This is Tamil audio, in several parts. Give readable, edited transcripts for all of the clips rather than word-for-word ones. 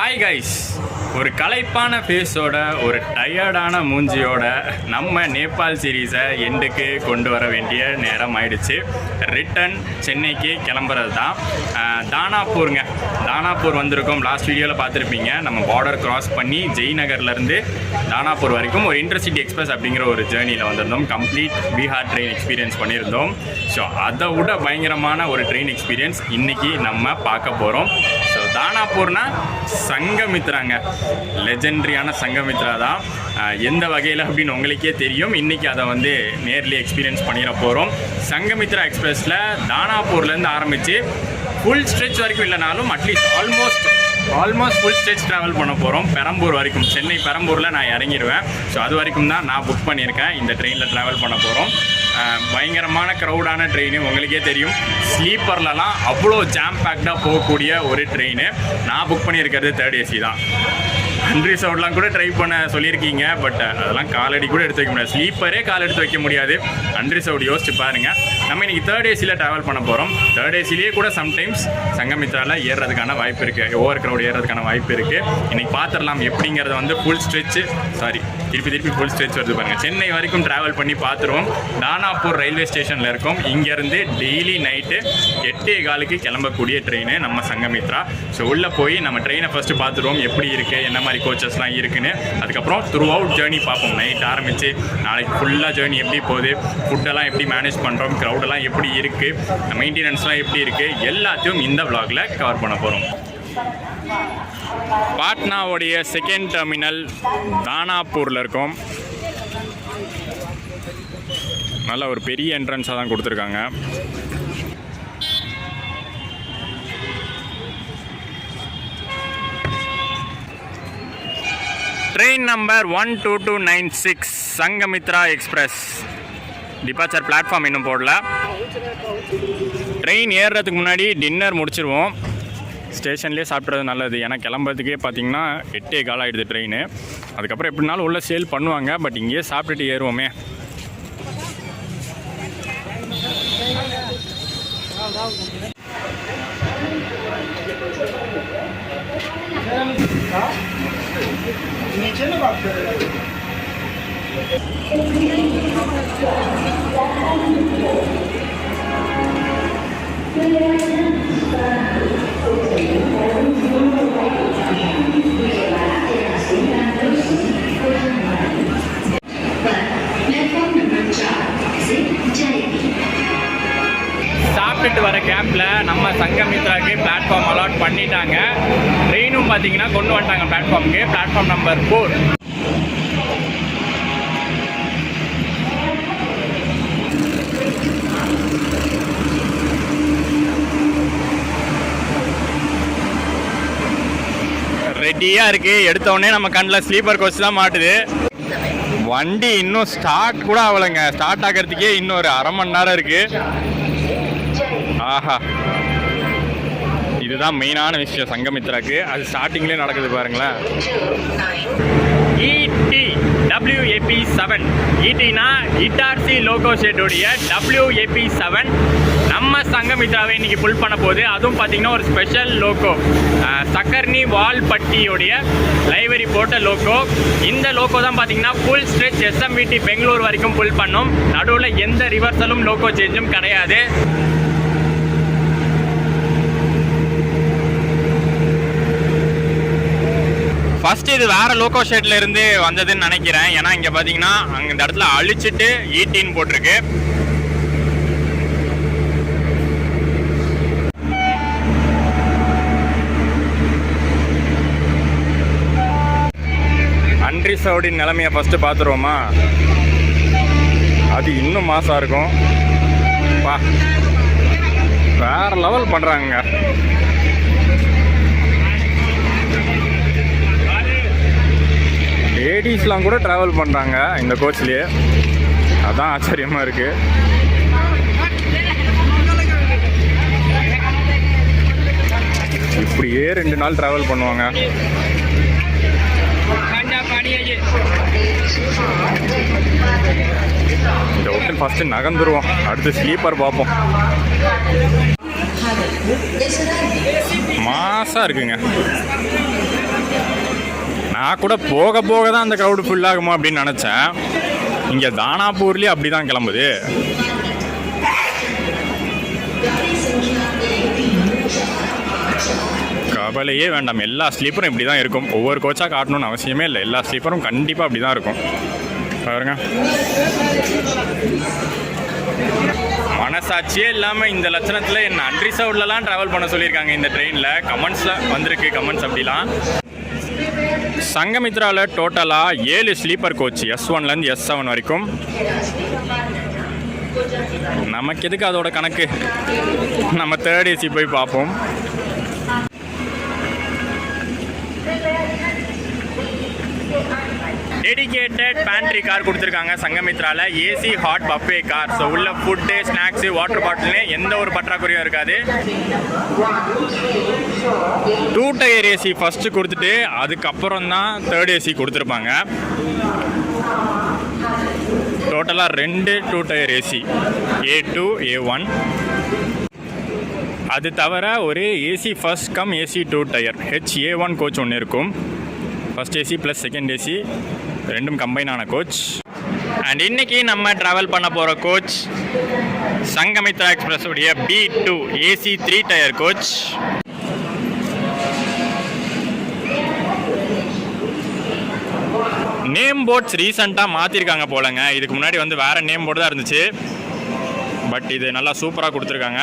ஹாய் கைஸ், ஒரு களைப்பான ஃபேஸோட ஒரு டயர்டான மூஞ்சியோட நம்ம நேபாள் சீரீஸை எண்டுக்கு கொண்டு வர வேண்டிய நேரம் ஆயிடுச்சு. ரிட்டன் சென்னைக்கு கிளம்புறது தான். தானாப்பூர் வந்திருக்கோம். லாஸ்ட் வீடியோவில் பார்த்துருப்பீங்க. நம்ம பார்டர் கிராஸ் பண்ணி ஜெய்நகர்லேருந்து தானாப்பூர் வரைக்கும் ஒரு இன்டர்சிட்டி எக்ஸ்பிரஸ் அப்படிங்கிற ஒரு ஜேர்னியில் வந்திருந்தோம். கம்ப்ளீட் பீகார் ட்ரெயின் எக்ஸ்பீரியன்ஸ் பண்ணியிருந்தோம். ஸோ அதை விட பயங்கரமான ஒரு ட்ரெயின் எக்ஸ்பீரியன்ஸ் இன்றைக்கி நம்ம பார்க்க போகிறோம். ஸோ தானாப்பூர்னா சங்கமித்ராங்க, லெஜெண்ட்ரியான சங்கமித்ரா தான். எந்த வகையில் அப்படின்னு உங்களுக்கே தெரியும். இன்றைக்கி அதை வந்து நேர்லேயே எக்ஸ்பீரியன்ஸ் பண்ணிட போகிறோம். சங்கமித்ரா எக்ஸ்பிரஸில் தானாப்பூர்லேருந்து ஆரம்பித்து ஃபுல் ஸ்ட்ரெச் வரைக்கும் இல்லைனாலும் at least almost full stretch travel பண்ண போகிறோம். பெரம்பூர் வரைக்கும், சென்னை பெரம்பூரில் நான் இறங்கிடுவேன். ஸோ அது வரைக்கும் தான் நான் புக் பண்ணியிருக்கேன். இந்த ட்ரெயினில் ட்ராவல் பண்ண போகிறோம். பயங்கரமான க்ரௌடான ட்ரெயின், உங்களுக்கே தெரியும். ஸ்லீப்பர்லலாம் அவ்வளோ ஜாம் பேக்டாக போகக்கூடிய ஒரு ட்ரெயின். நான் புக் பண்ணியிருக்கிறது 3rd AC தான். அன்ரிசர்வ்ட்லாம் கூட ட்ரை பண்ண சொல்லியிருக்கீங்க, பட் அதெல்லாம் காலடி கூட எடுத்து வைக்க முடியாது. ஸ்லீப்பரே கால் எடுத்து வைக்க முடியாது. அன்ரிசர்வ்டு யோசிச்சு பாருங்கள். நம்ம இன்றைக்கி 3rd ACயில் ட்ராவல் பண்ண போகிறோம். 3rd ACலேயே கூட சம்டைம்ஸ் சங்கமித்ராவில் ஏறுறதுக்கான வாய்ப்பு இருக்குது, ஓவர் க்ரௌட் ஏறுறதுக்கான வாய்ப்பு இருக்குது. இன்றைக்கி பார்த்துடலாம் எப்படிங்கிறத வந்து ஃபுல் ஸ்ட்ரெச்சு திருப்பி ஃபுல் ஸ்ட்ரெச் வருது பாருங்கள். சென்னை வரைக்கும் ட்ராவல் பண்ணி பார்த்துருவோம். தானாப்பூர் ரயில்வே ஸ்டேஷனில் இருக்கோம். இங்கேருந்து டெய்லி நைட்டு 8:15 கிளம்பக்கூடிய ட்ரெயின் நம்ம சங்கமித்ரா. ஸோ உள்ளே போய் நம்ம ட்ரெயினை ஃபஸ்ட்டு பார்த்துருவோம், எப்படி இருக்குது, என்ன மாதிரி கோச்சஸ்லாம் இருக்குன்னு. அதுக்கப்புறம் த்ரூ அவுட் ஜேர்னி பார்ப்போம். நைட் ஆரம்பித்து நாளைக்கு ஃபுல்லாக ஜேர்னி எப்படி போகுது, ஃபுட்டெல்லாம் எப்படி மேனேஜ் பண்ணுறோம், க்ரௌடெல்லாம் எப்படி இருக்குது, மெயின்டெனன்ஸ்லாம் எப்படி இருக்குது, எல்லாத்தையும் இந்த விளாகில் கவர் பண்ண போகிறோம். பாட்னாவுடைய செகண்ட் டெர்மினல் தானாப்பூரில் இருக்கோம். நல்ல ஒரு பெரிய என்ட்ரன்ஸாக தான் கொடுத்துருக்காங்க. Train number 12296 Sanghamitra express. Departure platform இன்னும் போடல. ட்ரெயின் ஏறுறதுக்கு முன்னாடி டின்னர் முடிச்சிருவோம். ஸ்டேஷன்லேயே சாப்பிட்றது நல்லது. ஏன்னா கிளம்புறதுக்கே பார்த்தீங்கன்னா 8:15 ஆகிடுது ட்ரெயின். அதுக்கப்புறம் எப்படினாலும் உள்ளே சேல் பண்ணுவாங்க, பட் இங்கேயே சாப்பிட்டுட்டு ஏறுவோமே. சாப்பிட்டுட்டு வர கேப்பில் நம்ம சங்கமித்ராக்கு பிளாட்ஃபார்ம் அலாட் பண்ணிட்டாங்க. ட்ரெயினும் பார்த்தீங்கன்னா கொண்டு வந்துட்டாங்க பிளாட்ஃபார்முக்கு. Platform number 4. ரெடியாக இருக்குது. எடுத்தோடனே நம்ம கண்ணில் ஸ்லீப்பர் கோச் தான் மாட்டுது. வண்டி இன்னும் ஸ்டார்ட் கூட ஆகலைங்க. ஸ்டார்ட் ஆகிறதுக்கே இன்னும் ஒரு அரை மணி நேரம் இருக்குது. ஆஹா, இதுதான் மெயினான விஷயம் சங்கமித்ராக்கு. அது ஸ்டார்டிங்லேயே நடக்குது பாருங்களேன். WAP7. ஈட்டினா இட்டார்சி லோகோ ஷெட்டுடைய WAP7 நம்ம சங்கமித்ராவை இன்னைக்கு புல் பண்ண போகுது. அதுவும் பார்த்தீங்கன்னா ஒரு ஸ்பெஷல் லோகோ, சக்கர்னி வால்பட்டியோடைய லைவரி போட்ட லோகோ. இந்த லோகோ தான் பார்த்தீங்கன்னா ஃபுல் ஸ்ட்ரெச் SMVT பெங்களூர் வரைக்கும் புல் பண்ணும். நடுவில் எந்த ரிவர்சலும் லோகோ சேஞ்சும் கிடையாது. ஃபஸ்ட்டு இது வேறு லோகோ ஷேட்டில் இருந்து வந்ததுன்னு நினைக்கிறேன். ஏன்னா இங்கே பார்த்தீங்கன்னா அங்கே இந்த இடத்துல அழிச்சிட்டு ஈட்டின்னு போட்டிருக்கு. அன்ரிசர்வ்டின் நிலைமையை ஃபஸ்ட்டு பார்த்துருவோமா? அது இன்னும் மாசாக இருக்கும். வேறு லெவல் பண்ணுறாங்க. லேடிஸ்லாம் கூட ட்ராவல் பண்ணுறாங்க இந்த கோச்லேயே. அதான் ஆச்சரியமாக இருக்குது. இப்படியே 2 நாள் ட்ராவல் பண்ணுவாங்க. இந்த ஹோட்டல் ஃபஸ்ட்டு நகர்ந்துருவோம், அடுத்து ஸ்லீப்பர் பார்ப்போம். மாசாக இருக்குங்க. நான் கூட போக போக தான் அந்த க்ரௌடு ஃபுல் ஆகுமா அப்படின்னு நினச்சேன். இங்கே தானாப்பூர்லேயே அப்படி தான் கிளம்புது. கவலையே வேண்டாம், எல்லா ஸ்லீப்பரும் இப்படி தான் இருக்கும். ஒவ்வொரு கோச்சாக காட்டணும்னு அவசியமே இல்லை, எல்லா ஸ்லீப்பரும் கண்டிப்பாக அப்படி தான் இருக்கும். பாருங்க, மனசாட்சியே இல்லாமல் இந்த லட்சணத்தில் என்ன அன்ரிசர்வ்ட்லாம் ட்ராவல் பண்ண சொல்லியிருக்காங்க இந்த ட்ரெயினில். கமெண்ட்ஸில் வந்திருக்கு கமெண்ட்ஸ் அப்படிலாம். சங்கமித்ராவில் டோட்டலாக 7 ஸ்லீப்பர் கோச், S1லேருந்து S7 வரைக்கும். நமக்கு எதுக்கு அதோட கணக்கு, நம்ம 3rd AC போய் பார்ப்போம். டெடிகேட்டட் பேண்ட்ரி கார் கொடுத்துருக்காங்க சங்கமித்ராவில். AC hot buffet car. So உள்ள ஃபுட்டு, ஸ்நாக்ஸு, வாட்டர் பாட்டில்னு எந்த ஒரு பற்றாக்குறையும் இருக்காது. 2 டயர் ஏசி ஃபஸ்ட்டு கொடுத்துட்டு அதுக்கப்புறம் தான் 3rd AC கொடுத்துருப்பாங்க. டோட்டலாக 2 2 டயர் ஏசி, A2 A1. அது தவிர ஒரு AC first cum AC 2 tier HA1 coach ஒன்று இருக்கும். First AC plus second AC ரெண்டும் கம்பைன் ஆன கோச். அண்ட் இன்னைக்கு நம்ம ட்ராவல் பண்ண போகிற கோச் சங்கமித்ரா எக்ஸ்பிரஸ் உடைய B2 AC 3 tier coach. Name boards ரீசெண்டாக மாற்றிருக்காங்க போலங்க. இதுக்கு முன்னாடி வந்து வேறு நேம் போர்டு தான் இருந்துச்சு, பட் இது நல்லா சூப்பராக கொடுத்துருக்காங்க.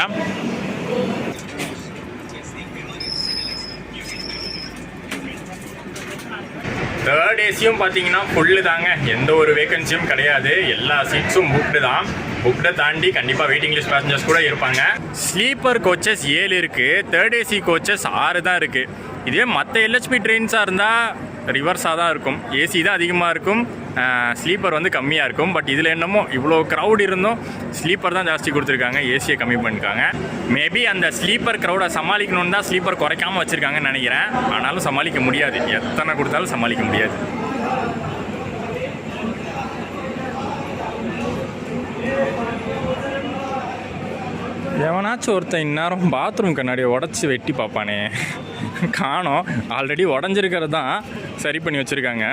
தேர்ட் ஏசியும் பார்த்தீங்கன்னா ஃபுல்லு தாங்க, எந்த ஒரு வேகன்சியும் கிடையாது. எல்லா சீட்ஸும் புக்டு தான். புக்டை தாண்டி கண்டிப்பாக வெயிட்டிங் லிஸ்ட் பேசஞ்சர்ஸ் கூட இருப்பாங்க. ஸ்லீப்பர் கோச்சஸ் 7 இருக்குது, 3rd AC கோச்சஸ் 6 தான் இருக்குது. இதே மற்ற LHP ட்ரெயின்ஸாக இருந்தால் ரிவர்ஸாக தான் இருக்கும். ஏசி தான் அதிகமாக இருக்கும், ஸ்லீப்பர் வந்து கம்மியாக இருக்கும். பட் இதில் என்னமோ இவ்வளோ க்ரௌட் இருந்தும் ஸ்லீப்பர் தான் ஜாஸ்தி கொடுத்துருக்காங்க, ஏசியை கம்மி பண்ணியிருக்காங்க. மேபி அந்த ஸ்லீப்பர் க்ரௌடை சமாளிக்கணுன்னு தான் ஸ்லீப்பர் குறைக்காமல் வச்சுருக்காங்கன்னு நினைக்கிறேன். ஆனாலும் சமாளிக்க முடியாது, எத்தனை கொடுத்தாலும் சமாளிக்க முடியாது. எவனாச்சும் ஒருத்தன் இந்நேரம் பாத்ரூம் கண்ணாடியை உடச்சி வெட்டி பார்ப்பானே, காணோம். ஆல்ரெடி உடஞ்சிருக்கிறது தான் சரி பண்ணி வச்சுருக்காங்க.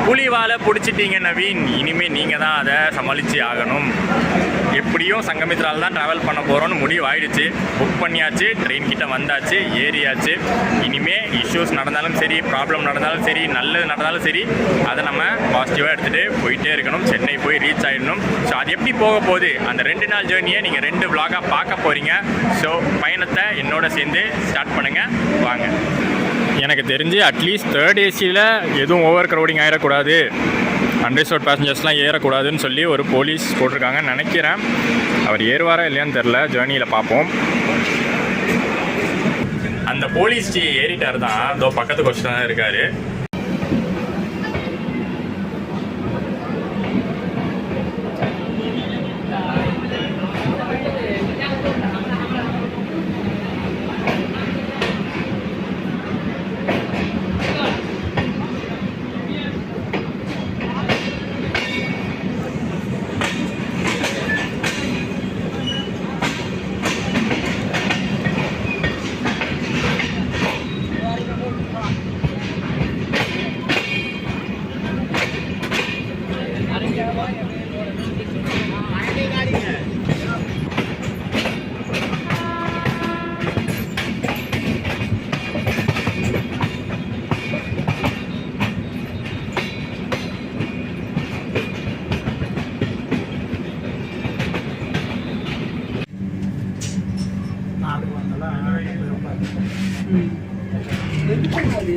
புலிவாலை பிடிச்சிட்டீங்க நவீன், இனிமேல் நீங்கள் தான் அதை சமாளித்து ஆகணும். எப்படியும் சங்கமித்ராவில் தான் ட்ராவல் பண்ண போகிறோன்னு முடிவு ஆகிடுச்சு. புக் பண்ணியாச்சு, ட்ரெயின் கிட்ட வந்தாச்சு, ஏறியாச்சு. இனிமேல் இஷ்யூஸ் நடந்தாலும் சரி, ப்ராப்ளம் நடந்தாலும் சரி, நல்லது நடந்தாலும் சரி, அதை நம்ம பாசிட்டிவாக எடுத்துகிட்டு போயிட்டே இருக்கணும். சென்னை போய் ரீச் ஆகிடணும். ஸோ அது எப்படி போக போகுது, அந்த 2 நாள் ஜேர்னியை நீங்கள் 2 vlog-ஆக பார்க்க போகிறீங்க. ஸோ பயணத்தை என்னோட சேர்ந்து ஸ்டார்ட் பண்ணுங்கள், வாங்க. எனக்கு தெரிஞ்சு அட்லீஸ்ட் 3rd ACயில் எதுவும் ஓவர் க்ரௌடிங் ஆகிடக்கூடாது, அன்ரிசர்வ்ட் பேசஞ்சர்ஸ்லாம் ஏறக்கூடாதுன்னு சொல்லி ஒரு போலீஸ் போட்டிருக்காங்கன்னு நினைக்கிறேன். அவர் ஏறுவாரா இல்லையான்னு தெரில, ஜேர்னியில் பார்ப்போம். அந்த போலீஸ் ஏறிட்டார் தான், அதோ பக்கத்து கொஸ்டின் தான் இருக்கார்.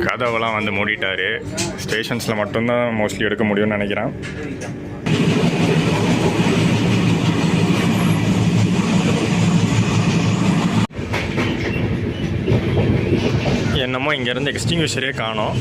கதவெல்லாம் வந்து மூடிட்டார். ஸ்டேஷன்ஸில் மட்டும்தான் மோஸ்ட்லி எடுக்க முடியும்னு நினைக்கிறேன். என்னமோ இங்கேருந்து எக்ஸ்டிங்விஷரே காணோம்.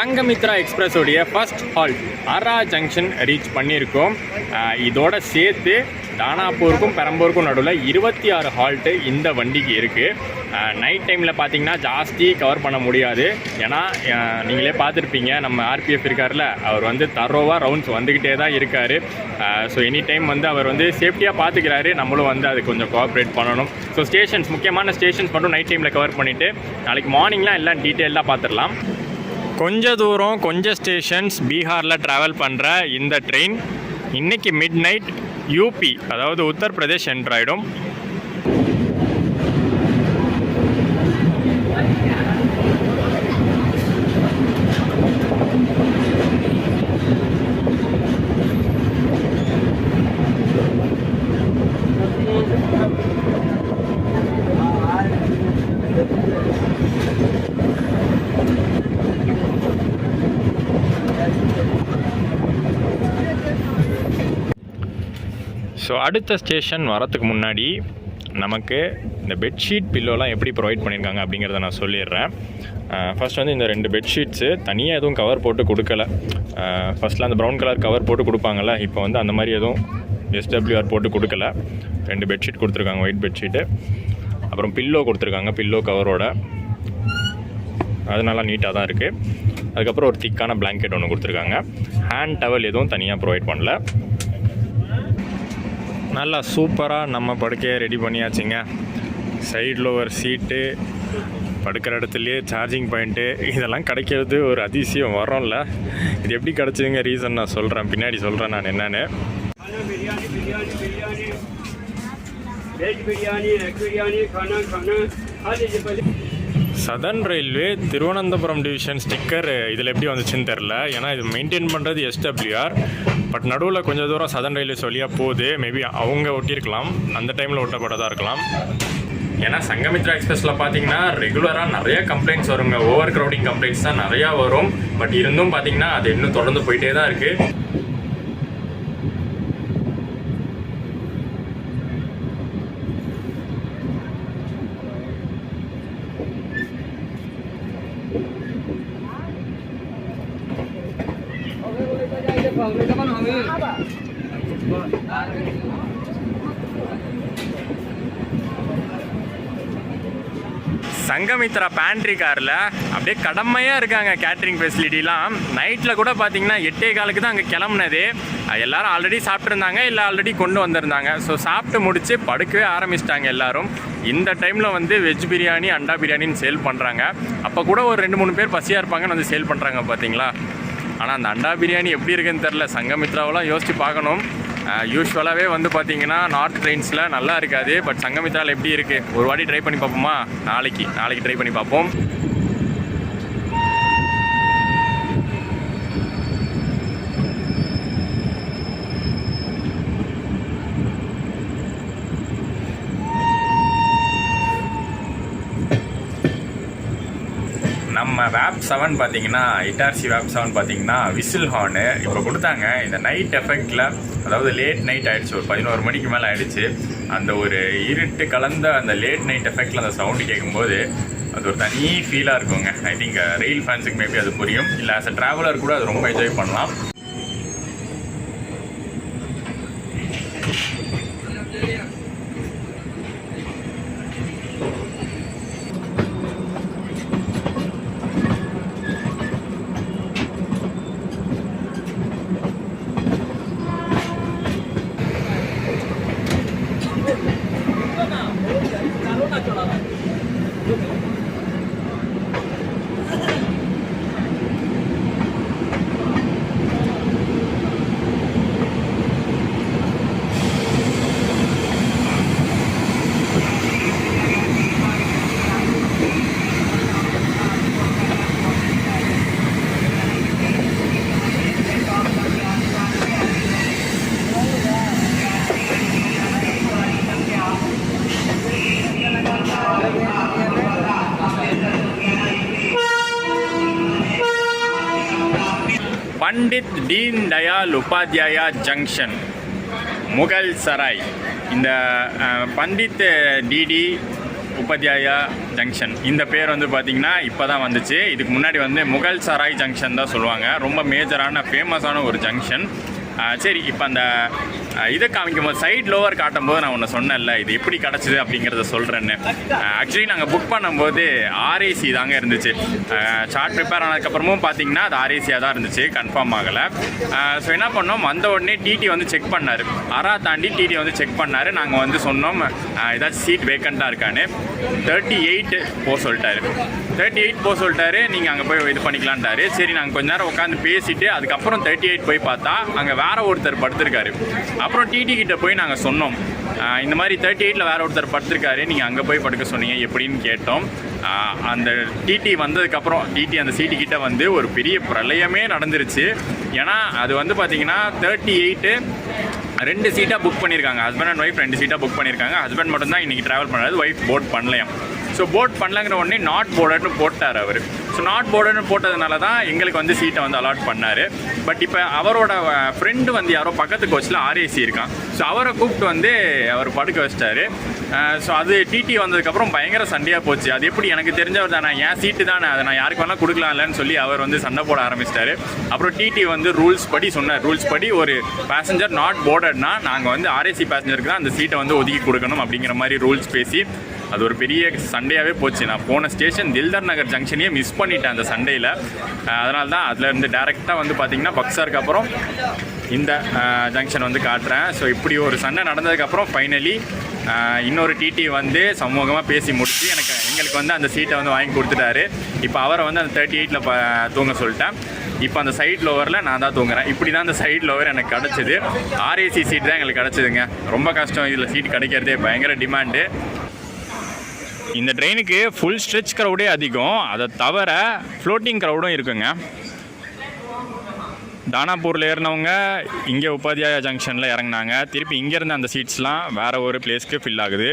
சங்கமித்ரா எக்ஸ்பிரஸோடைய ஃபர்ஸ்ட் ஹால்ட் அரா ஜங்ஷன் ரீச் பண்ணியிருக்கோம். இதோட சேர்த்து தானாப்பூருக்கும் பெரம்பூருக்கும் நடுவில் 26 ஹால்ட்டு இந்த வண்டிக்கு இருக்குது. நைட் டைமில் பார்த்தீங்கன்னா ஜாஸ்தி கவர் பண்ண முடியாது. ஏன்னா நீங்களே பார்த்துருப்பீங்க, நம்ம ஆர்பிஎஃப் இருக்கார்ல, அவர் வந்து தரோவாக ரவுண்ட்ஸ் வந்துக்கிட்டே தான் இருக்கார். ஸோ எனி டைம் வந்து அவர் வந்து சேஃப்டியாக பார்த்துக்கிறாரு. நம்மளும் வந்து அது கொஞ்சம் கோஆப்ரேட் பண்ணணும். ஸோ ஸ்டேஷன்ஸ், முக்கியமான ஸ்டேஷன்ஸ் மட்டும் நைட் டைமில் கவர் பண்ணிவிட்டு நாளைக்கு மார்னிங்லாம் எல்லாம் டீட்டெயிலாக பார்த்துடலாம். கொஞ்சம் தூரம், கொஞ்சம் ஸ்டேஷன்ஸ் பீகாரில் ட்ராவல் பண்ணுற இந்த ட்ரெயின் இன்றைக்கி மிட் நைட் யூபி, அதாவது உத்தரப்பிரதேஷ் என்ட்ராயிடும். ஸோ அடுத்த ஸ்டேஷன் வரத்துக்கு முன்னாடி நமக்கு இந்த பெட்ஷீட் பில்லோலாம் எப்படி ப்ரொவைட் பண்ணியிருக்காங்க அப்படிங்கிறத நான் சொல்லிடுறேன். ஃபர்ஸ்ட் வந்து இந்த 2 பெட்ஷீட்ஸு தனியாக எதுவும் கவர் போட்டு கொடுக்கல. ஃபர்ஸ்ட்டில் அந்த ப்ரௌன் கலர் கவர் போட்டு கொடுப்பாங்கள்ல, இப்போ வந்து அந்த மாதிரி எதுவும் SWR போட்டு கொடுக்கல. 2 பெட்ஷீட் கொடுத்துருக்காங்க, ஒயிட் பெட்ஷீட்டு. அப்புறம் பில்லோ கொடுத்துருக்காங்க, பில்லோ கவரோட. அது நல்லா நீட்டாக தான் இருக்குது. அதுக்கப்புறம் ஒரு திக்கான பிளாங்கெட் ஒன்று கொடுத்துருக்காங்க. ஹேண்ட் டவல் எதுவும் தனியாக ப்ரொவைட் பண்ணல. நல்லா சூப்பராக நம்ம படுக்கையை ரெடி பண்ணியாச்சுங்க. சைடில் ஒரு சீட்டு, படுக்கிற இடத்துலையே சார்ஜிங் பாயிண்ட்டு, இதெல்லாம் கிடைக்கிறது ஒரு அதிசயம். வரோம்ல, இது எப்படி கிடச்சிதுங்க ரீசன் நான் சொல்கிறேன், பின்னாடி சொல்கிறேன் நான் என்னென்னு. Southern railway Thiruvananthapuram division sticker இதில் எப்படி வந்துச்சுன்னு தெரில. ஏன்னா இது மெயின்டைன் பண்ணுறது SWR. பட் நடுவில் கொஞ்சம் தூரம் சதர்ன் ரயில்வேஸ் வழியாக போகுது. மேபி அவங்க ஒட்டியிருக்கலாம், அந்த டைமில் ஒட்டப்பட்டதாக இருக்கலாம். ஏன்னா சங்கமித்ரா எக்ஸ்பிரஸில் பார்த்தீங்கன்னா ரெகுலராக நிறைய கம்ப்ளைண்ட்ஸ் வருங்க. ஓவர் க்ரௌடிங் கம்ப்ளைண்ட்ஸ் தான் நிறையா வரும். பட் இருந்தும் பார்த்தீங்கன்னா அது இன்னும் தொடர்ந்து போயிட்டே தான் இருக்குது. சங்கமித்ரா பேண்ட்ரி காரில் அப்படியே கடமையாக இருக்காங்க கேட்ரிங் ஃபெசிலிட்டிலாம். நைட்டில் கூட பார்த்தீங்கன்னா 8:15 தான் அங்கே கிளம்புனது. எல்லோரும் ஆல்ரெடி சாப்பிட்ருந்தாங்க, இல்லை ஆல்ரெடி கொண்டு வந்திருந்தாங்க. ஸோ சாப்பிட்டு முடித்து படுக்கவே ஆரம்பிச்சிட்டாங்க எல்லோரும். இந்த டைமில் வந்து வெஜ் பிரியாணி, அண்டா பிரியாணின்னு சேல் பண்ணுறாங்க. அப்போ கூட ஒரு 2-3 பேர் பசியாக இருப்பாங்கன்னு வந்து சேல் பண்ணுறாங்க பார்த்தீங்களா. ஆனால் அந்த அண்டா பிரியாணி எப்படி இருக்குன்னு தெரில. சங்கமித்ராவெல்லாம் யோசித்து பார்க்கணும். யூஸ்வலாகவே வந்து பார்த்தீங்கன்னா நார்த் ட்ரெயின்ஸில் நல்லா இருக்காது. பட் சங்கமித்ராவில் எப்படி இருக்குது, ஒரு வாட்டி ட்ரை பண்ணி பார்ப்போமா? நாளைக்கு ட்ரை பண்ணி பார்ப்போம். நம்ம வேப் 7 பார்த்தீங்கன்னா, இட்டார்சி வேப் 7 பார்த்தீங்கன்னா விசில் ஹார்னு இப்போ கொடுத்தாங்க. இந்த நைட் எஃபெக்டில், அதாவது லேட் நைட் ஆகிடுச்சு, ஒரு 11 மணிக்கு மேலே ஆகிடுச்சு. அந்த ஒரு இருட்டு கலந்த அந்த லேட் நைட் எஃபெக்டில் அந்த சவுண்டு கேட்கும்போது அது ஒரு தனி ஃபீலாக இருக்குங்க. ஐ திங்க் ரெயில் ஃபேன்ஸுக்கு மேபி அது புரியும். இல்லை ஆஸ் அ ட்ராவலர் கூட அது ரொம்ப என்ஜாய் பண்ணலாம். பண்டித் தீன் தயாள் உபாத்யாயா ஜங்ஷன், முகல் சராய். இந்த பண்டித் டிடி உபாத்யாயா ஜங்ஷன். இந்த பேர் வந்து பார்த்திங்கன்னா இப்போ தான் வந்துச்சு. இதுக்கு முன்னாடி வந்து முகல் சராய் ஜங்ஷன் தான் சொல்லுவாங்க. ரொம்ப மேஜரான ஃபேமஸான ஒரு ஜங்ஷன். சரி, இப்போ அந்த இதை காமிக்கும் போது சைட் லோவர் காட்டும் போது நான் ஒன்று சொன்னேன்ல, இது எப்படி கிடச்சிது அப்படிங்கிறத சொல்கிறேன்னு. ஆக்சுவலி நாங்கள் புக் பண்ணும்போது ஆர்ஏசி தாங்க இருந்துச்சு. சார்ட் ப்ரிப்பேர் ஆனதுக்கப்புறமும் பார்த்தீங்கன்னா அது ஆர்ஏசியாக தான் இருந்துச்சு, கன்ஃபார்ம் ஆகலை. ஸோ என்ன பண்ணோம், வந்த உடனே டிடி வந்து செக் பண்ணார். அரா தாண்டி டிடி வந்து செக் பண்ணார். நாங்கள் வந்து சொன்னோம் ஏதாச்சும் சீட் வேக்கண்ட்டாக இருக்கான்னு. 38 போக சொல்லிட்டாரு. 38 போக சொல்லிட்டாரு. நீங்கள் அங்கே போய் இது பண்ணிக்கலான்ட்டாரு. சரி, நாங்கள் கொஞ்ச நேரம் உட்காந்து பேசிவிட்டு அதுக்கப்புறம் 38 போய் பார்த்தா அங்கே வேற ஒருத்தர் படுத்திருக்காரு. அப்புறம் டிடி கிட்ட போய் நாங்கள் சொன்னோம், இந்த மாதிரி 38ல் வேற ஒருத்தர் படுத்திருக்காரு, நீங்கள் அங்கே போய் படுக்க சொன்னீங்க எப்படின்னு கேட்டோம். அந்த டிடி வந்ததுக்கப்புறம் டிடி அந்த சீட்டு கிட்ட வந்து ஒரு பெரிய பிரளயமே நடந்துருச்சு. ஏன்னா அது வந்து பார்த்தீங்கன்னா 38 2 சீட்டாக புக் பண்ணியிருக்காங்க. ஹஸ்பண்ட் அண்ட் ஒய்ஃப் 2 சீட்டாக புக் பண்ணியிருக்காங்க. ஹஸ்பண்ட் மட்டும்தான் இன்றைக்கி ட்ராவல் பண்ணுறது, ஒய்ஃப் போட் பண்ணலையாம். ஸோ போட் பண்ணலங்கிற உடனே நாட் போர்டர்னு போட்டார் அவர். ஸோ நாட் போர்டர்னு போட்டதுனால தான் எங்களுக்கு வந்து சீட்டை வந்து அலாட் பண்ணார். பட் இப்போ அவரோட ஃப்ரெண்டு வந்து யாரோ பக்கத்து கோச்சில் ஆர்ஏசி இருக்கான். ஸோ அவரை கூப்பிட்டு வந்து அவர் படுக்க வச்சிட்டாரு. ஸோ அது டிடி வந்ததுக்கப்புறம் பயங்கர சண்டையாக போச்சு. அது எப்படி எனக்கு தெரிஞ்சவர் தானே, என் சீட்டு தானே, அதை நான் யாருக்கு வேணால் கொடுக்கலாம்லன்னு சொல்லி அவர் வந்து சண்டை போட ஆரம்பிச்சிட்டாரு. அப்புறம் டிடி வந்து ரூல்ஸ் படி சொன்னார். ரூல்ஸ் படி ஒரு பேசஞ்சர் நாட் போர்டர்னா நாங்கள் வந்து ஆர்ஏசி பேசஞ்சருக்கு தான் அந்த சீட்டை வந்து ஒதுக்கி கொடுக்கணும் அப்படிங்கிற மாதிரி ரூல்ஸ் பேசி அது ஒரு பெரிய சண்டையாகவே போச்சு. நான் போன ஸ்டேஷன் தில்தர் நகர் ஜங்ஷனையே மிஸ் பண்ணிட்டேன் அந்த சண்டையில். அதனால தான் அதுலேருந்து டேரெக்டாக வந்து பார்த்திங்கன்னா பக்ஸாருக்கு அப்புறம் இந்த ஜங்ஷன் வந்து காட்டுறேன். ஸோ இப்படி ஒரு சண்டை நடந்ததுக்கப்புறம் ஃபைனலி இன்னொரு டிடி வந்து சமூகமாக பேசி முடிச்சு எங்களுக்கு வந்து அந்த சீட்டை வந்து வாங்கி கொடுத்துட்டாரு. இப்போ அவரை வந்து அந்த 38ல் தூங்க சொல்லிட்டேன். இப்போ அந்த சைட் லோவரில் நான் தான் தூங்குறேன். இப்படி தான் அந்த சைட் லோவர் எனக்கு கிடச்சிது. ஆர்ஏசி சீட் தான் எங்களுக்கு கிடச்சிதுங்க. ரொம்ப கஷ்டம், இதில் சீட் கிடைக்கிறதே பயங்கர டிமாண்டு. இந்த ட்ரெயினுக்கு ஃபுல் ஸ்ட்ரெச் க்ரௌடே அதிகம். அதை தவிர ஃப்ளோட்டிங் க்ரௌடும் இருக்குங்க. தானாப்பூரில் ஏறினவங்க இங்கே உபாத்யாயா ஜங்ஷனில் இறங்கினாங்க. திருப்பி இங்கேருந்து அந்த சீட்ஸ்லாம் வேறு ஒரு பிளேஸ்க்கு ஃபில் ஆகுது.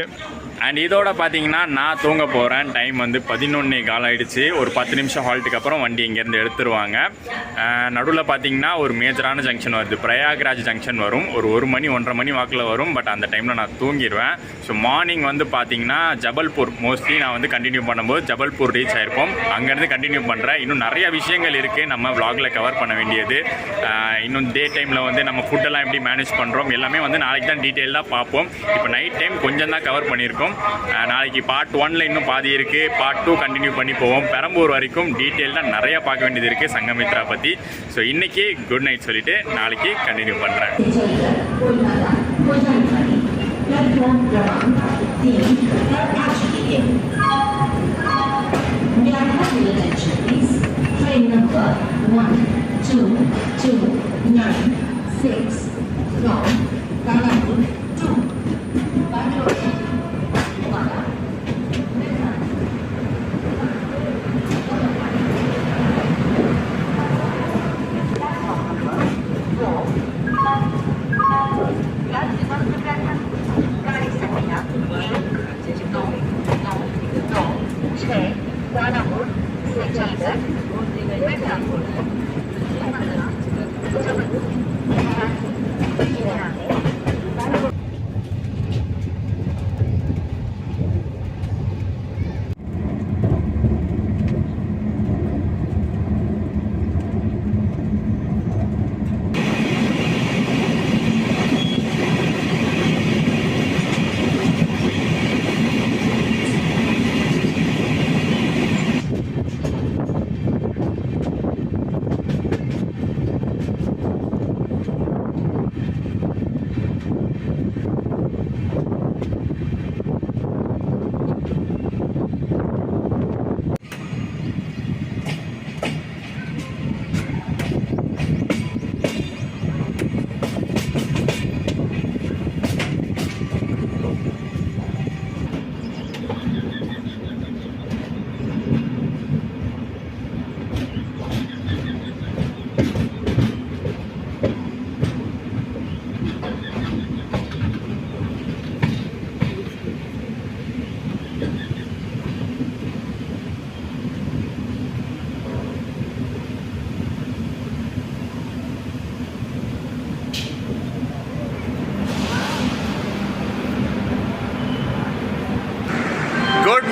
அண்ட் இதோட பார்த்தீங்கன்னா நான் தூங்க போகிறேன். டைம் வந்து 11:15 ஆகிடுச்சு. ஒரு 10 நிமிஷம் ஹால்ட்டுக்கு அப்புறம் வண்டி இங்கேருந்து எடுத்துருவாங்க. நடுவில் பார்த்தீங்கன்னா ஒரு மேஜரான ஜங்ஷன் வருது, பிரயாக்ராஜ் ஜங்ஷன் வரும். ஒரு 1 மணி 1:30 மணி வாக்கில் வரும். பட் அந்த டைமில் நான் தூங்கிடுவேன். ஸோ மார்னிங் வந்து பார்த்தீங்கன்னா ஜபல்பூர் மோஸ்ட்லி நான் வந்து கண்டினியூ பண்ணும்போது ஜபல்பூர் ரீச் ஆகிருப்போம். அங்கேருந்து கண்டினியூ பண்ணுறேன். இன்னும் நிறைய விஷயங்கள் இருக்குது நம்ம vlogல கவர் பண்ண வேண்டியது. இன்னும் டே டைமில் வந்து நம்ம ஃபுட்டெல்லாம் எப்படி மேனேஜ் பண்ணுறோம் எல்லாமே வந்து நாளைக்கு தான் டீட்டெயிலாக பார்ப்போம். இப்போ நைட் டைம் கொஞ்சம் தான் கவர் பண்ணியிருக்கோம். நாளைக்கு பார்ட் 1ல் இன்னும் பாதி இருக்குது. பார்ட் 2 கண்டினியூ பண்ணி போவோம். பெரம்பூர் வரைக்கும் டீட்டெயிலாக நிறையா பார்க்க வேண்டியது இருக்குது சங்கமித்ரா பற்றி. ஸோ இன்றைக்கி குட் நைட் சொல்லிவிட்டு நாளைக்கு கண்டினியூ பண்ணுறேன். Train number 1229 from Danapur to Bangalore.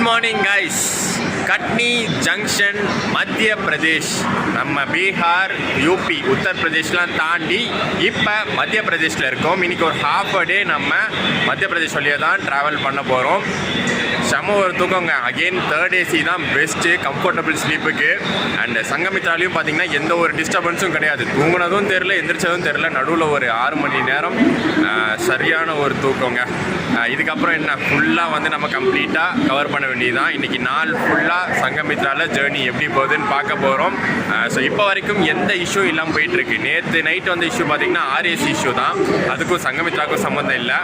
Morning guys. Katni junction மத்திய பிரதேஷ், நம்ம பீகார், யூபி, உத்தரப்பிரதேஷ்லாம் தாண்டி இப்போ மத்திய பிரதேஷில் இருக்கோம். இன்றைக்கி ஒரு ஹாஃப் அ டே நம்ம மத்திய பிரதேஷ் வழியாக தான் ட்ராவல் பண்ண போகிறோம். செம ஒரு தூக்கங்க. அகெயின் தேர்ட் ஏசி தான் பெஸ்ட்டு கம்ஃபர்டபுள் ஸ்லீப்புக்கு. அண்ட் சங்கமித்ராலையும் பார்த்தீங்கன்னா எந்த ஒரு டிஸ்டர்பன்ஸும் கிடையாது. தூங்குனதும் தெரில, எந்திரிச்சதும் தெரில. நடுவில் ஒரு 6 மணி நேரம் சரியான ஒரு தூக்கங்க. இதுக்கப்புறம் என்ன, ஃபுல்லாக வந்து நம்ம கம்ப்ளீட்டாக கவர் பண்ண வேண்டியதுதான். இன்றைக்கி நாள் ஃபுல்லாக சங்கமித்ராவில் ஜேர்னி எப்படி போகுதுன்னு பார்க்க போகிறோம். ஸோ இப்போ வரைக்கும் எந்த இஷ்யூ இல்லாமல் போயிட்டுருக்கு. நேற்று நைட் வந்து இஷ்யூ பார்த்தீங்கன்னா ஆர்ஏசி இஷ்யூ தான். அதுக்கும் சங்கமித்ராவுக்கும் சம்மந்தம் இல்லை.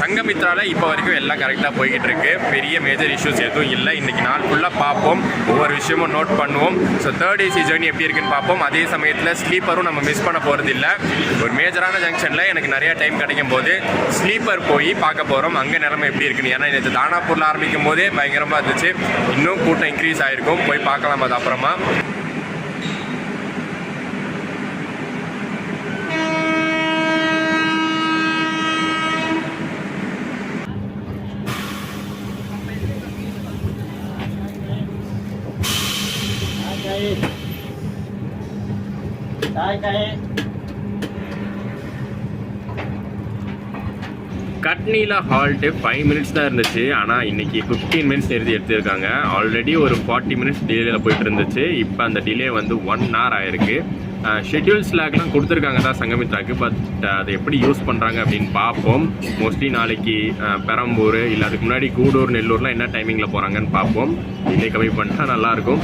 சங்கமித்ராவில் இப்போ வரைக்கும் எல்லாம் கரெக்டாக போய்கிட்டு இருக்கு. பெரிய மேஜர் இஷ்யூஸ் எதுவும் இல்லை. இன்றைக்கி நாள் ஃபுல்லாக பார்ப்போம், ஒவ்வொரு விஷயமும் நோட் பண்ணுவோம். ஸோ தேர்ட் ஏசி ஜேர்னி எப்படி இருக்குன்னு பார்ப்போம். அதே சமயத்தில் ஸ்லீப்பரும் நம்ம மிஸ் பண்ண போகிறது இல்லை. ஒரு மேஜரான ஜங்ஷனில் எனக்கு நிறையா டைம் கிடைக்கும் போது ஸ்லீப்பர் போய் பார்க்க போகிறோம், அங்கே நிலைமை எப்படி இருக்குன்னு. ஏன்னா நேற்று தானாப்பூரில் ஆரம்பிக்கும் போதே பயங்கரமாக இருந்துச்சு. இன்னும் கூட்டம் இன்க்ரீஸ் ஆகிருக்கும். போய் பார்க்கலாம் அது அப்புறமா. கட்னியில் ஹால்ட்டு 5 மினிட்ஸ் தான் இருந்துச்சு. ஆனால் இன்றைக்கி 15 மினிட்ஸ் எடுத்திருக்காங்க. ஆல்ரெடி ஒரு 40 மினிட்ஸ் டிலேயில் போயிட்டு இருந்துச்சு. இப்போ அந்த டிலே வந்து 1 hour ஆயிருக்கு. ஷெட்யூல் ஸ்லாக்லாம் கொடுத்துருக்காங்க தான் சங்கமித்ராக்கு. பட் அதை எப்படி யூஸ் பண்ணுறாங்க அப்படின்னு பார்ப்போம். மோஸ்ட்லி நாளைக்கு பெரம்பூர் இல்லை அதுக்கு முன்னாடி கூடூர், நெல்லூர்லாம் என்ன டைமிங்கில் போகிறாங்கன்னு பார்ப்போம். டிலே கம்மி பண்ணிட்டா நல்லாயிருக்கும்.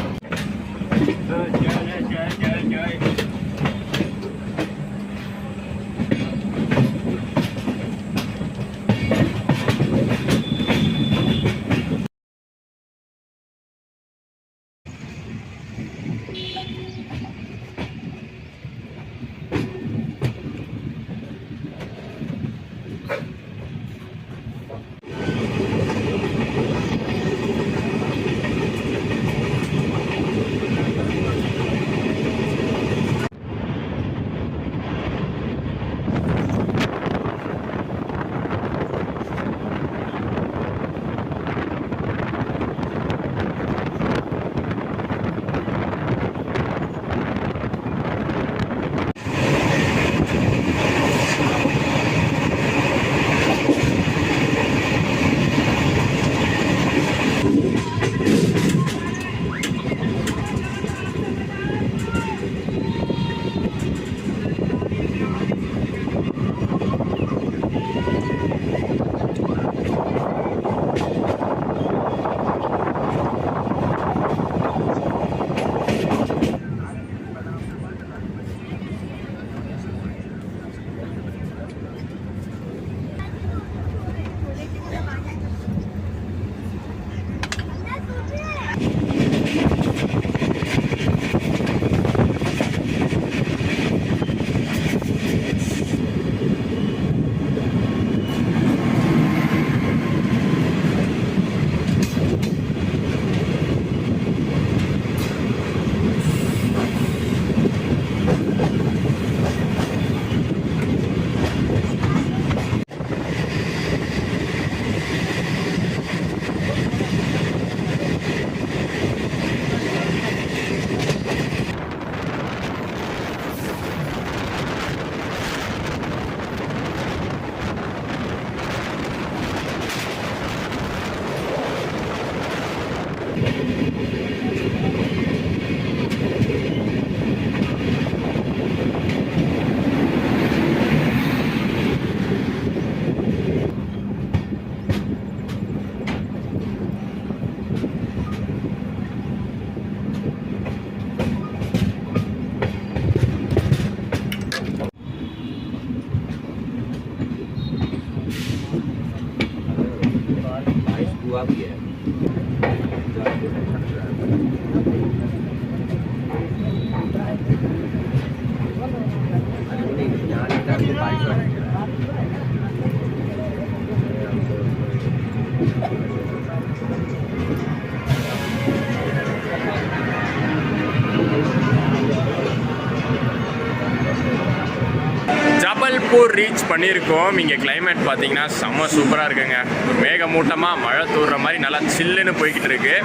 ஜபல்பூர் ரீச் பண்ணியிருக்கோம். இங்கே கிளைமேட் பார்த்தீங்கன்னா செம்ம சூப்பராக இருக்குங்க. ஒரு மேகமூட்டமாக மழை தூர்ற மாதிரி நல்லா சில்லுன்னு போய்கிட்டு இருக்கு.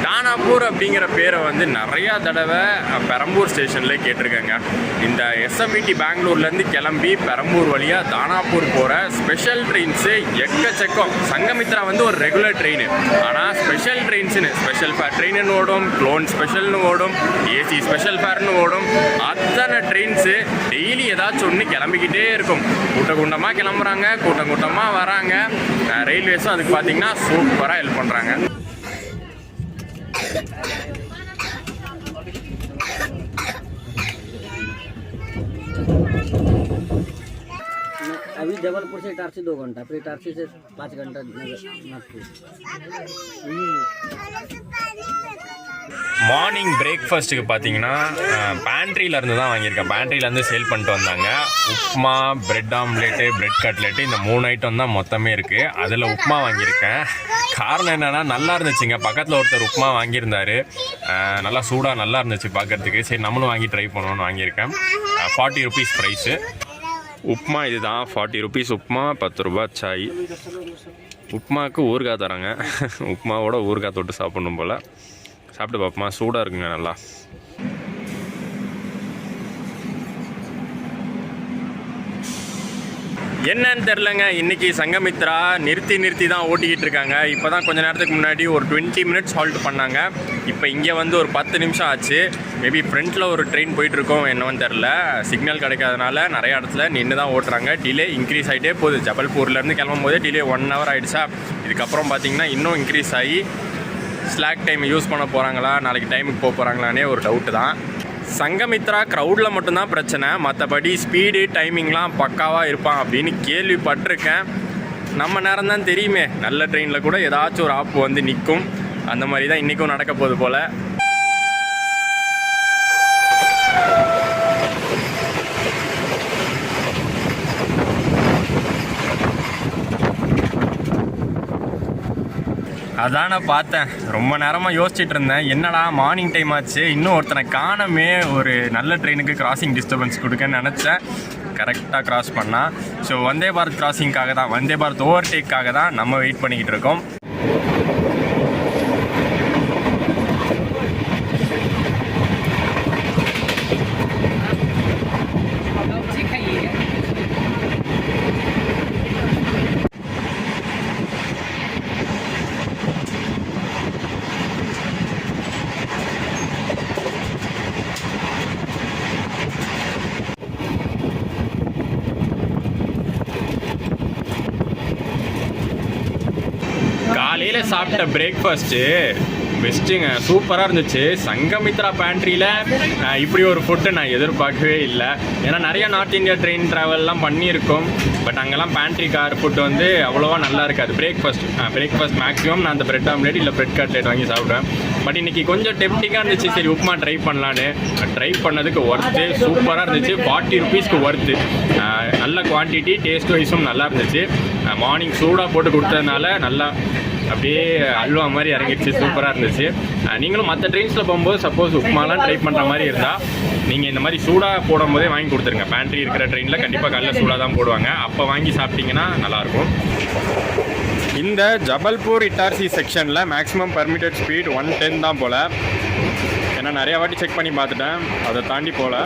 தானாப்பூர் அப்படிங்கிற பேரை வந்து நிறையா தடவை பெரம்பூர் ஸ்டேஷனில் கேட்டிருக்கேங்க. இந்த எஸ்எம்இடி பெங்களூர்லேருந்து கிளம்பி பெரம்பூர் வழியாக தானாப்பூர் போகிற ஸ்பெஷல் ட்ரெயின்ஸு எக்கச்சக்கம். சங்கமித்ரா வந்து ஒரு ரெகுலர் ட்ரெயின், ஆனால் ஸ்பெஷல் ட்ரெயின்ஸுன்னு ஸ்பெஷல் ஃபேர் ட்ரெயின்னு ஓடும், க்ளோன் ஸ்பெஷல்னு ஓடும், ஏசி ஸ்பெஷல் ஃபேர்னு ஓடும். அத்தனை ட்ரெயின்ஸு டெய்லி ஏதாச்சும் ஒன்று கிளம்பிக்கிட்டே இருக்கும். கூட்டமாக கிளம்புறாங்க, கூட்டமாக வராங்க. ரயில்வேஸும் அதுக்கு பார்த்தீங்கன்னா சூப்பராக ஹெல்ப் பண்ணுறாங்க. अभी जबलपुर से इटारसी 2 घंटा, फिर इटारसी से 5 घंटा नागपुर। மார்னிங் பிரேக்ஃபாஸ்ட்டுக்கு பார்த்தீங்கன்னா பேண்ட்ரியிலேருந்து தான் வாங்கியிருக்கேன். பேண்ட்ரியிலேருந்து சேல் பண்ணிட்டு வந்தாங்க. Upma, bread omelette, bread cutlet, இந்த 3 ஐட்டம் தான் மொத்தமே இருக்குது. அதில் உப்மா வாங்கியிருக்கேன். காரணம் என்னென்னா நல்லா இருந்துச்சுங்க. பக்கத்தில் ஒருத்தர் உப்மா வாங்கியிருந்தார். நல்லா சூடாக நல்லா இருந்துச்சு பார்க்குறதுக்கு. சரி நம்மளும் வாங்கி ட்ரை பண்ணணும்னு வாங்கியிருக்கேன். 40 ருபீஸ் ப்ரைஸு. உப்மா இது தான் 40 ருபீஸ் உப்மா, 10 ரூபா சாய். உப்மாவுக்கு ஊறுகாய் தராங்க. உப்மாவோட ஊறுகாய் தொட்டு சாப்பிட்ணும் போல். சாப்பிட்டு பார்ப்போமா? சூடாக இருக்குங்க நல்லா. என்னன்னு தெரிலங்க, இன்றைக்கி சங்கமித்ரா நிறுத்தி தான் ஓட்டிக்கிட்டு இருக்காங்க. இப்போ தான் கொஞ்சம் நேரத்துக்கு முன்னாடி ஒரு 20 மினிட்ஸ் ஹால்ட் பண்ணாங்க. இப்போ இங்கே வந்து ஒரு 10 நிமிஷம் ஆச்சு. மேபி ஃப்ரண்ட்டில் ஒரு ட்ரெயின் போயிட்டுருக்கோம், என்னன்னு தெரில. சிக்னல் கிடைக்காதனால நிறையா இடத்துல நின்று தான் ஓட்டுறாங்க. டிலே இன்க்ரீஸ் ஆகிட்டே போகுது. ஜபல்பூர்லேருந்து கிளம்பும் போதே டிலே 1 ஹவர் ஆகிடுச்சா. இதுக்கப்புறம் பார்த்திங்கன்னா இன்னும் இன்க்ரீஸ் ஆகி ஸ்லாக் டைம் யூஸ் பண்ண போகிறாங்களா, நாளைக்கு டைமுக்கு போக போகிறாங்களானே ஒரு டவுட்டு தான். சங்கமித்ரா க்ரௌடில் மட்டும்தான் பிரச்சனை, மற்றபடி ஸ்பீடு டைமிங்லாம் பக்காவாக இருப்பான் அப்படின்னு கேள்விப்பட்டிருக்கேன். நம்ம நேரம் தான் தெரியுமே, நல்ல ட்ரெயினில் கூட ஏதாச்சும் ஒரு ஆப்பு வந்து நிற்கும். அந்த மாதிரி தான் இன்றைக்கும் நடக்க போகுது போல். அதான் நான் பார்த்தேன். ரொம்ப நேரமாக யோசிச்சுட்டு இருந்தேன், என்னடா மார்னிங் டைம் ஆச்சு, இன்னும் ஒருத்தனை காணமே, ஒரு நல்ல ட்ரெயினுக்கு கிராசிங் டிஸ்டர்பன்ஸ் கொடுக்கன்னு நினச்சேன். கரெக்டாக கிராஸ் பண்ணால். ஸோ வந்தே பாரத் கிராசிங்காக தான், வந்தே பாரத் ஓவர்டேக்காக தான் நம்ம வெயிட் பண்ணிக்கிட்டு இருக்கோம். காலையில் சாப்பிட்ட பிரேக்ஃபாஸ்ட்டு பெஸ்ட்டுங்க, சூப்பராக இருந்துச்சு. சங்கமித்ரா பேண்ட்ரியில் இப்படி ஒரு ஃபுட்டு நான் எதிர்பார்க்கவே இல்லை. ஏன்னா நிறையா நார்த் இந்தியா ட்ரெயின் ட்ராவல்லாம் பண்ணியிருக்கோம். பட் அங்கெல்லாம் பேண்ட்ரி கார் ஃபுட்டு வந்து அவ்வளோவா நல்லா இருக்காது. பிரேக்ஃபாஸ்ட் மேக்ஸிமம் நான் அந்த பிரெட் ஆம்லேட் இல்லை பிரெட் கட்லெட் வாங்கி சாப்பிடுவேன். பட் இன்றைக்கி கொஞ்சம் டெம்டிங்காக இருந்துச்சு. சரி உப்புமா ட்ரை பண்ணலான்னு ட்ரை பண்ணதுக்கு ஒர்த்து, சூப்பராக இருந்துச்சு. 40 ருபீஸ்க்கு ஒர்த்து. நல்ல குவான்டிட்டி, டேஸ்ட் வைஸும் நல்லா இருந்துச்சு. மார்னிங் சூடாக போட்டு கொடுத்ததுனால நல்லா அப்படியே அல்வா மாதிரி இறங்கிடுச்சு. சூப்பராக இருந்துச்சு. நீங்களும் மற்ற ட்ரெயின்ஸில் போகும்போது சப்போஸ் உப்புமாலாம் ட்ரை பண்ணுற மாதிரி இருந்தால் நீங்கள் இந்த மாதிரி சூடாக போடும் போதே வாங்கி கொடுத்துருங்க. பேண்ட்ரி இருக்கிற ட்ரெயினில் கண்டிப்பாக காலையில் சூடாக தான் போடுவாங்க. அப்போ வாங்கி சாப்பிட்டிங்கன்னா நல்லாயிருக்கும். இந்த ஜபல்பூர் இட்டார்சி செக்ஷனில் மேக்ஸிமம் பர்மிட்டட் ஸ்பீட் 110 தான் போல். ஏன்னா நிறையா வாட்டி செக் பண்ணி பார்த்துட்டேன், அதை தாண்டி போல்.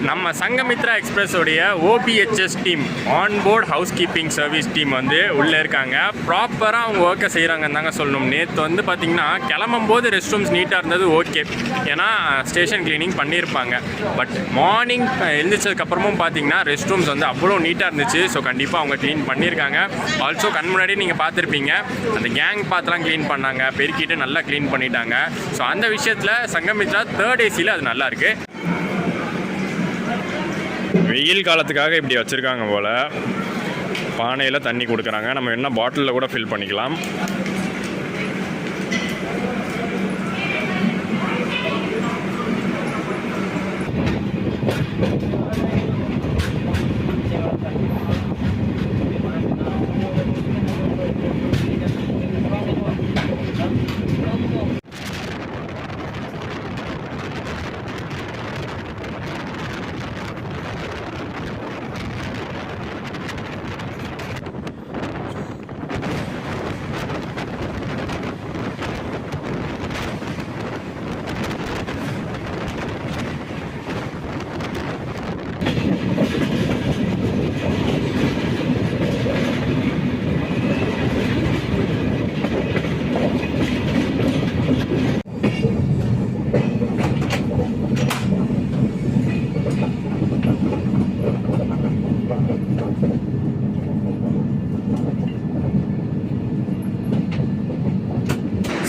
நம்ம சங்கமித்ரா எக்ஸ்பிரஸோடைய OBHS team, onboard housekeeping service team வந்து உள்ளே இருக்காங்க. ப்ராப்பராக அவங்க ஒர்க்கை செய்கிறாங்கன்னு தாங்க சொல்லணும். நேற்று வந்து பார்த்திங்கன்னா கிளம்பும் போது ரெஸ்ட் ரூம்ஸ் நீட்டாக இருந்தது, ஓகே, ஏன்னா ஸ்டேஷன் க்ளீனிங் பண்ணியிருப்பாங்க. பட் மார்னிங் எழுந்திரிச்சதுக்கப்புறமும் பார்த்திங்கன்னா ரெஸ்ட் ரூம்ஸ் வந்து அவ்வளோ நீட்டாக இருந்துச்சு. ஸோ கண்டிப்பாக அவங்க க்ளீன் பண்ணியிருக்காங்க. ஆல்சோ கண் முன்னாடி நீங்கள் பார்த்துருப்பீங்க, அந்த கேங் பாத்லாம் க்ளீன் பண்ணாங்க, பெருக்கிட்டு நல்லா க்ளீன் பண்ணிட்டாங்க. ஸோ அந்த விஷயத்தில் சங்கமித்ரா 3rd AC அது நல்லாயிருக்கு. வெயில் காலத்துக்காக இப்படி வச்சுருக்காங்க போல். பானையில் தண்ணி கொடுக்குறாங்க. நம்ம என்ன பாட்டிலில் கூட ஃபில் பண்ணிக்கலாம்.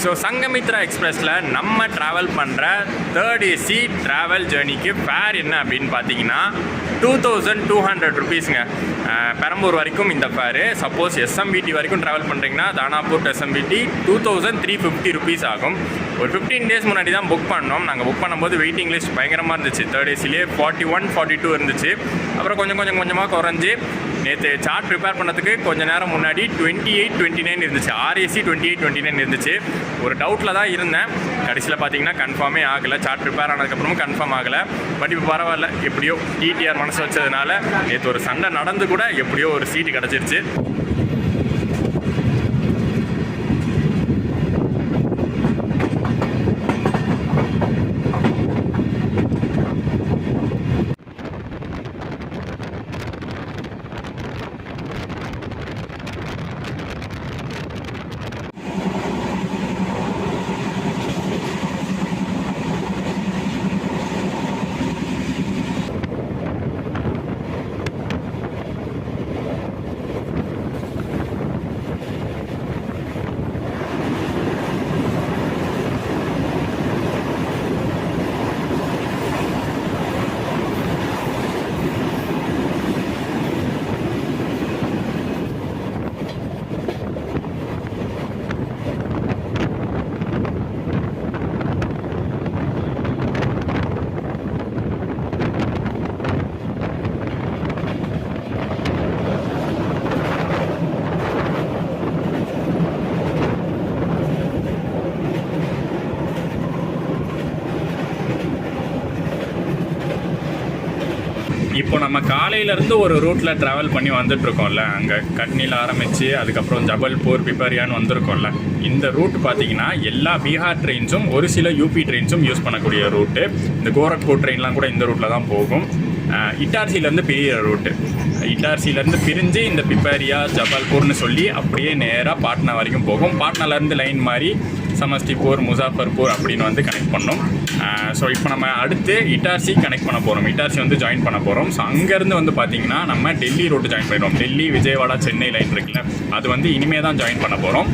ஸோ சங்கமித்ரா எக்ஸ்பிரஸில் நம்ம ட்ராவல் பண்ணுற தேர்ட் ஏசி ட்ராவல் ஜேர்னிக்கு ஃபேர் என்ன அப்படின்னு பார்த்தீங்கன்னா 2200 ருபீஸுங்க. பெரம்பூர் வரைக்கும் இந்த ஃபேரு. சப்போஸ் எஸ்எம்பிடி வரைக்கும் ட்ராவல் பண்ணுறீங்கன்னா தானாப்பூர் டு எஸ்எம்பிடி 2350 ருபீஸ் ஆகும். ஒரு 15 டேஸ் முன்னாடி தான் புக் பண்ணோம். நாங்கள் புக் பண்ணும்போது வெயிட்டிங் லிஸ்ட் பயங்கரமாக இருந்துச்சு. தேர்ட் ஏசிலே 41, 42 இருந்துச்சு. அப்புறம் கொஞ்சமாக குறைஞ்சி நேற்று சார்ட் ப்ரிப்பேர் பண்ணதுக்கு கொஞ்சம் நேரம் முன்னாடி 28, 29 இருந்துச்சு. ஆர்ஏசி 28, 29 இருந்துச்சு. ஒரு டவுட்டில் தான் இருந்தேன். கடைசியில் பார்த்தீங்கன்னா கன்ஃபார்மே ஆகலை. சார்ட் ப்ரிப்பேர் ஆனதுக்கப்புறமும் கன்ஃபார்ம் ஆகலை. பட் இப்போ பரவாயில்ல, எப்படியோ டிடிஆர் மனசு வச்சதுனால நேற்று ஒரு சண்டை நடந்து கூட எப்படியோ ஒரு சீட்டு கிடச்சிருச்சு. இப்போ நம்ம காலையிலேருந்து ஒரு ரூட்டில் ட்ராவல் பண்ணி வந்துட்டுருக்கோம்ல, அங்கே கட்னியில் ஆரம்பித்து அதுக்கப்புறம் ஜபல்பூர், பிப்பரியான்னு வந்திருக்கோம்ல. இந்த ரூட் பார்த்திங்கன்னா எல்லா பீகார் ட்ரெயின்ஸும் ஒரு சில யூபி ட்ரெயின்ஸும் யூஸ் பண்ணக்கூடிய ரூட்டு. இந்த கோரக்பூர் ட்ரெயின்லாம் கூட இந்த ரூட்டில் தான் போகும். இட்டார்சிலேருந்து பிரிகிற ரூட்டு. இட்டார்சிலேருந்து பிரிஞ்சு இந்த பிப்பரியா, ஜபல்பூர்னு சொல்லி அப்படியே நேராக பாட்னா வரைக்கும் போகும். பாட்னாலேருந்து லைன் மாதிரி சமஸ்டிபூர், முசாஃபர்பூர் அப்படின்னு வந்து கனெக்ட் பண்ணோம். ஸோ இப்போ நம்ம அடுத்து இட்டார்சி கனெக்ட் பண்ண போகிறோம். இட்டார்சி வந்து ஜாயின் பண்ண போகிறோம். ஸோ அங்கேருந்து வந்து பார்த்திங்கன்னா நம்ம டெல்லி ரூட்டு ஜாயின் பண்ணிடுவோம். டெல்லி, விஜயவாடா, சென்னை லைன் இருக்குல்ல, அது வந்து இனிமே தான் ஜாயின் பண்ண போகிறோம்.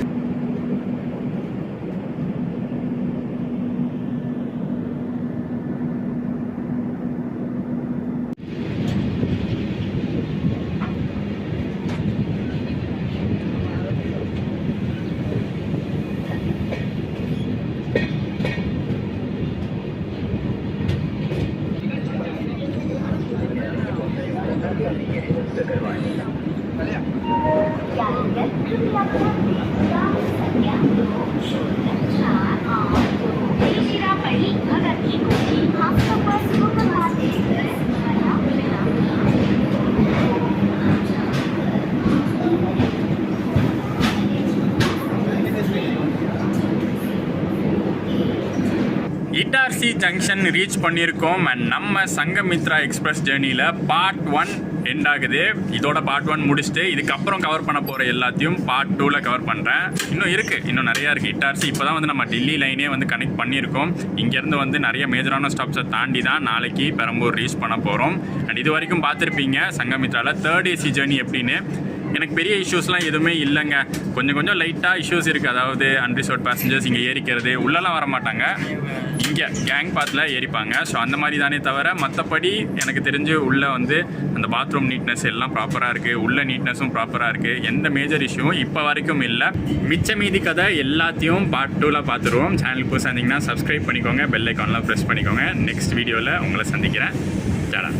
இட்டார்சி ஜங்ஷன் ரீச் பண்ணியிருக்கோம். அண்ட் நம்ம சங்கமித்ரா எக்ஸ்பிரஸ் ஜேர்னியில் பார்ட் 1 எண்ட் ஆகுது. இதோட பார்ட் 1 முடிச்சுட்டு இதுக்கப்புறம் கவர் பண்ண போகிற எல்லாத்தையும் பார்ட் 2ல் கவர் பண்ணுறேன். இன்னும் நிறையா இருக்குது. இட்டார்சி இப்போ தான் வந்து நம்ம டெல்லி லைனே வந்து கனெக்ட் பண்ணியிருக்கோம். இங்கேருந்து வந்து நிறைய மேஜரான ஸ்டாப்ஸை தாண்டி தான் நாளைக்கு பெரம்பூர் ரீச் பண்ண போகிறோம். அண்ட் இது வரைக்கும் பார்த்துருப்பீங்க சங்கமித்ராவில் தேர்ட் ஏசி ஜேர்னி எப்படின்னு. எனக்கு பெரிய இஷ்யூஸ்லாம் எதுவுமே இல்லைங்க. கொஞ்சம் லைட்டாக இஷ்யூஸ் இருக்குது. அதாவது அன்ரிசர்வ்ட் பேசஞ்சர்ஸ் இங்கே ஏறிக்கிறது, உள்ளெல்லாம் வர மாட்டாங்க, இங்கே கேங் பாத்தில் ஏறிப்பாங்க. ஸோ அந்த மாதிரி தானே தவிர மற்றபடி எனக்கு தெரிஞ்சு உள்ளே வந்து அந்த பாத்ரூம் நீட்னஸ் எல்லாம் ப்ராப்பராக இருக்குது. உள்ள நீட்னஸும் ப்ராப்பராக இருக்குது. எந்த மேஜர் இஷ்யூவும் இப்போ வரைக்கும் இல்லை. மிச்ச மீதி கதை எல்லாத்தையும் பார்ட் 2ல் பார்த்துருவோம். சேனலுக்கு புதுசாக இருந்தீங்கன்னா சப்ஸ்கிரைப் பண்ணிக்கோங்க, பெல் ஐக்கான்லாம் ப்ரெஸ் பண்ணிக்கோங்க. நெக்ஸ்ட் வீடியோவில் உங்களை சந்திக்கிறேன். ஜடா.